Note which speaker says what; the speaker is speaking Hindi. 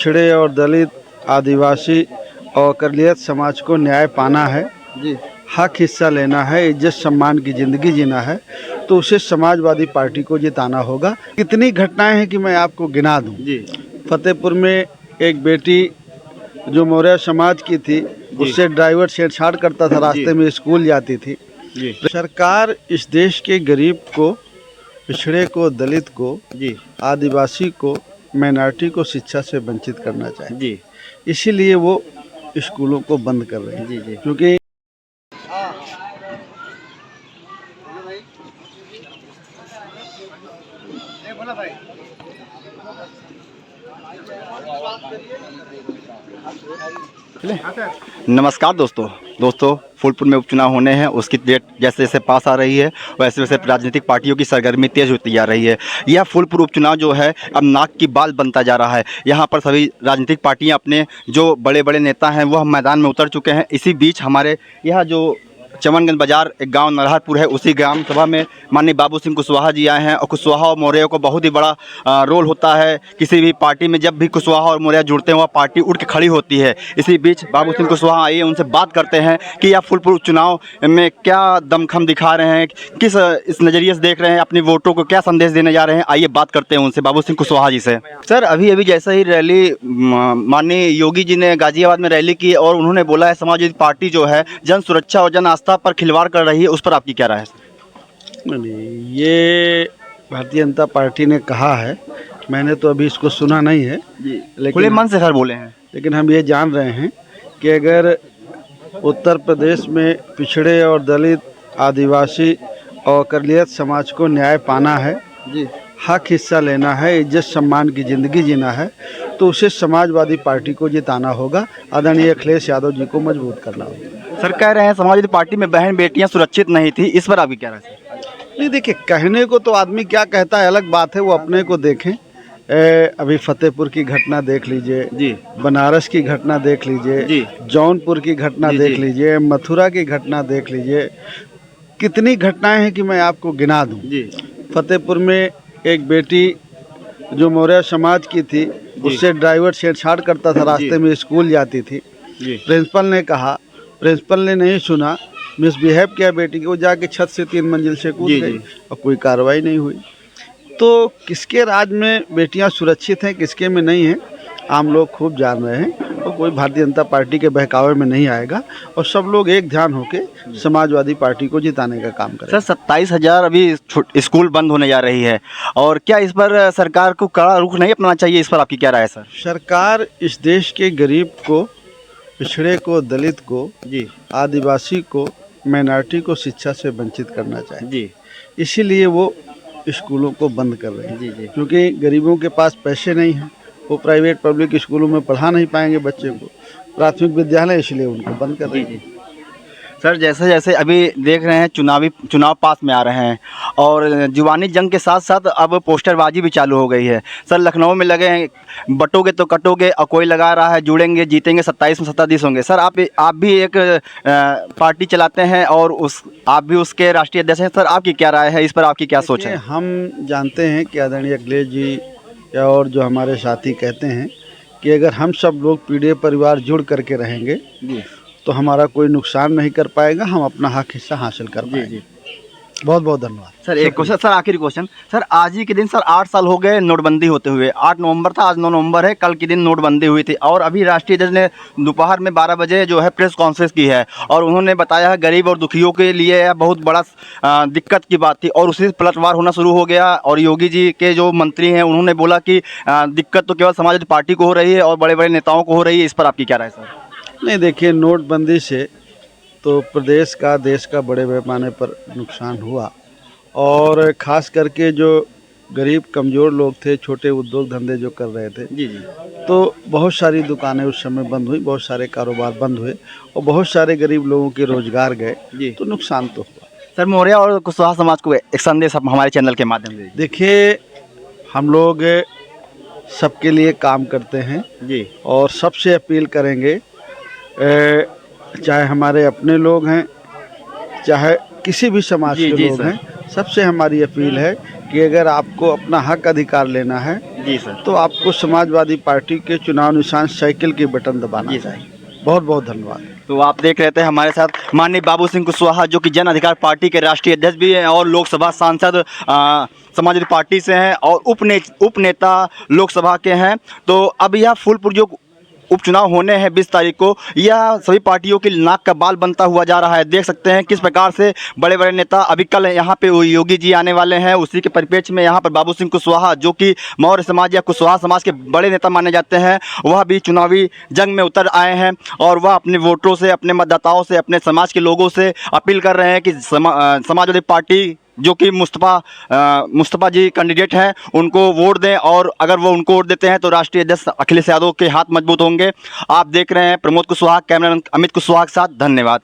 Speaker 1: पिछड़े और दलित, आदिवासी और अक़लियत समाज को न्याय पाना है जी, हक हिस्सा लेना है, इज्जत सम्मान की ज़िंदगी जीना है, तो उसे समाजवादी पार्टी को जिताना होगा। कितनी घटनाएं हैं कि मैं आपको गिना दूं जी। फतेहपुर में एक बेटी जो मौर्य समाज की थी, उससे ड्राइवर छेड़छाड़ करता था, रास्ते में स्कूल जाती थी जी। सरकार इस देश के गरीब को, पिछड़े को, दलित को जी, आदिवासी को, माइनॉरिटी को शिक्षा से वंचित करना चाहिए जी। इसीलिए वो स्कूलों को बंद कर रहे हैं जी जी, क्योंकि
Speaker 2: नमस्कार दोस्तों फूलपुर में उपचुनाव होने हैं, उसकी डेट जैसे जैसे पास आ रही है वैसे वैसे राजनीतिक पार्टियों की सरगर्मी तेज होती जा रही है। यह फूलपुर उपचुनाव जो है अब नाक की बाल बनता जा रहा है। यहाँ पर सभी राजनीतिक पार्टियाँ अपने जो बड़े बड़े नेता हैं वह मैदान में उतर चुके हैं। इसी बीच हमारे यहाँ जो चमनगंज बाजार एक गांव नरहरपुर है, उसी ग्राम सभा में माननीय बाबू सिंह कुशवाहा जी आए हैं। और कुशवाहा और मौर्य को बहुत ही बड़ा रोल होता है किसी भी पार्टी में। जब भी कुशवाहा और मौर्य जुड़ते हैं वह पार्टी उठ के खड़ी होती है। इसी बीच बाबू सिंह कुशवाहा आइए उनसे बात करते हैं कि यह फूलपुर चुनाव में क्या दमखम दिखा रहे हैं, किस इस नज़रिए से देख रहे हैं, अपने वोटों को क्या संदेश देने जा रहे हैं। आइए बात करते हैं उनसे, बाबू सिंह कुशवाहा जी से। सर अभी जैसे ही रैली माननीय योगी जी ने गाजियाबाद में रैली की और उन्होंने बोला है समाजवादी पार्टी जो है जन सुरक्षा और जन आस्था पर खिलवाड़ कर रही है, उस पर आपकी क्या राय है?
Speaker 1: नहीं, ये भारतीय जनता पार्टी ने कहा है, मैंने तो अभी इसको सुना नहीं है जी, लेकिन
Speaker 2: खुले मन से सर बोले हैं।
Speaker 1: लेकिन हम ये जान रहे हैं कि अगर उत्तर प्रदेश में पिछड़े और दलित, आदिवासी और अक़लियत समाज को न्याय पाना है जी, हक हिस्सा लेना है, इज्जत सम्मान की ज़िंदगी जीना है, तो उसे समाजवादी पार्टी को जिताना होगा। आदरणीय अखिलेश यादव जी को मजबूत करना होगा।
Speaker 2: सर कह रहे हैं समाजवादी पार्टी में बहन बेटियां सुरक्षित नहीं थी, इस पर आपकी क्या राय है?
Speaker 1: नहीं, देखिए, कहने को तो आदमी क्या कहता है अलग बात है, वो अपने को देखें। अभी फतेहपुर की घटना देख लीजिए जी, बनारस की घटना देख लीजिए जी, जौनपुर की घटना देख लीजिए, मथुरा की घटना देख लीजिए, कितनी घटनाएं हैं कि मैं आपको गिना दूं जी। फतेहपुर में एक बेटी जो मौर्य समाज की थी, उससे ड्राइवर छेड़छाड़ करता था, रास्ते में स्कूल जाती थी। प्रिंसिपल ने कहा, प्रिंसिपल ने नहीं सुना, मिसबिहेव किया बेटी को, जाके छत से 3 मंजिल से कूद गई और कोई कार्रवाई नहीं हुई। तो किसके राज में बेटियां सुरक्षित हैं, किसके में नहीं हैं, आम लोग खूब जान रहे हैं। और कोई भारतीय जनता पार्टी के बहकावे में नहीं आएगा और सब लोग एक ध्यान होके समाजवादी पार्टी को जिताने का काम करें।
Speaker 2: सर 27,000 अभी स्कूल बंद होने जा रही है और क्या इस पर सरकार को कड़ा रुख नहीं अपनाना चाहिए, इस पर आपकी क्या राय है? सर
Speaker 1: सरकार इस देश के गरीब को, पिछड़े को, दलित को जी, आदिवासी को, माइनॉरिटी को शिक्षा से वंचित करना चाहिए जी, इसीलिए वो स्कूलों को बंद कर रहे हैं जी जी, क्योंकि गरीबों के पास पैसे नहीं हैं, वो प्राइवेट पब्लिक स्कूलों में पढ़ा नहीं पाएंगे बच्चे को, प्राथमिक विद्यालय, इसलिए उनको बंद कर रहे हैं।
Speaker 2: सर जैसे जैसे अभी देख रहे हैं चुनाव पास में आ रहे हैं और जुबानी जंग के साथ साथ अब पोस्टरबाजी भी चालू हो गई है। सर लखनऊ में लगे हैं, बटोगे तो कटोगे, और कोई लगा रहा है जुड़ेंगे जीतेंगे, 27 में 27 होंगे। सर आप भी एक पार्टी चलाते हैं और आप भी उसके राष्ट्रीय अध्यक्ष हैं। सर आपकी क्या राय है, इस पर आपकी क्या सोच है?
Speaker 1: हम जानते हैं कि आदरणीय अखिलेश जी और जो हमारे साथी कहते हैं कि अगर हम सब लोग पीढ़ी परिवार जुड़ करके रहेंगे तो हमारा कोई नुकसान नहीं कर पाएगा, हम अपना हक हिस्सा हासिल कर पाएंगे। बहुत बहुत धन्यवाद। सर
Speaker 2: एक क्वेश्चन, सर आखिरी क्वेश्चन, सर आज ही के दिन सर 8 साल हो गए नोटबंदी होते हुए। 8 नवंबर था, आज 9 नवंबर है, कल के दिन नोटबंदी हुई थी और अभी राष्ट्रीय अध्यक्ष ने दोपहर में 12 बजे जो है प्रेस कॉन्फ्रेंस की है और उन्होंने बताया है गरीब और दुखियों के लिए यह बहुत बड़ा दिक्कत की बात थी और उसी से पलटवार होना शुरू हो गया। और योगी जी के जो मंत्री हैं उन्होंने बोला कि दिक्कत तो केवल समाजवादी पार्टी को हो रही है और बड़े बड़े नेताओं को हो रही है, इस पर आपकी क्या राय है? सर
Speaker 1: नहीं, देखिए, नोटबंदी से तो प्रदेश का, देश का बड़े पैमाने पर नुकसान हुआ और ख़ास करके जो गरीब कमज़ोर लोग थे, छोटे उद्योग धंधे जो कर रहे थे जी, तो बहुत सारी दुकानें उस समय बंद हुई, बहुत सारे कारोबार बंद हुए और बहुत सारे गरीब लोगों के रोज़गार गए जी, तो नुकसान तो हुआ।
Speaker 2: सर मौर्य और कुशवाहा समाज को एक संदेश आप हमारे चैनल के माध्यम से।
Speaker 1: देखिए, हम लोग सबके लिए काम करते हैं जी और सबसे अपील करेंगे, चाहे हमारे अपने लोग हैं, चाहे किसी भी समाज के लोग हैं, सबसे हमारी अपील है कि अगर आपको अपना हक अधिकार लेना है
Speaker 2: जी सर।
Speaker 1: तो आपको समाजवादी पार्टी के चुनाव निशान साइकिल की बटन दबाना चाहिए। बहुत बहुत धन्यवाद।
Speaker 2: तो आप देख रहे थे हमारे साथ माननीय बाबू सिंह कुशवाहा, जो कि जन अधिकार पार्टी के राष्ट्रीय अध्यक्ष भी हैं और लोकसभा सांसद समाजवादी पार्टी से हैं और उपनेता लोकसभा के हैं। तो अब यह फूलपुर जो उपचुनाव होने हैं 20 तारीख को, यह सभी पार्टियों की नाक का बाल बनता हुआ जा रहा है। देख सकते हैं किस प्रकार से बड़े बड़े नेता, अभी कल यहाँ पे योगी जी आने वाले हैं, उसी के परिप्रेक्ष्य में यहाँ पर बाबू सिंह कुशवाहा, जो कि मौर्य समाज या कुशवाहा समाज के बड़े नेता माने जाते हैं, वह भी चुनावी जंग में उतर आए हैं और वह अपने वोटरों से, अपने मतदाताओं से, अपने समाज के लोगों से अपील कर रहे हैं कि समाजवादी पार्टी जो कि मुस्तफा जी कैंडिडेट हैं, उनको वोट दें और अगर वो उनको वोट देते हैं तो राष्ट्रीय अध्यक्ष अखिलेश यादव के हाथ मजबूत होंगे। आप देख रहे हैं प्रमोद कुशवाहा, कैमरामैन अमित कुशवाहा के साथ। धन्यवाद।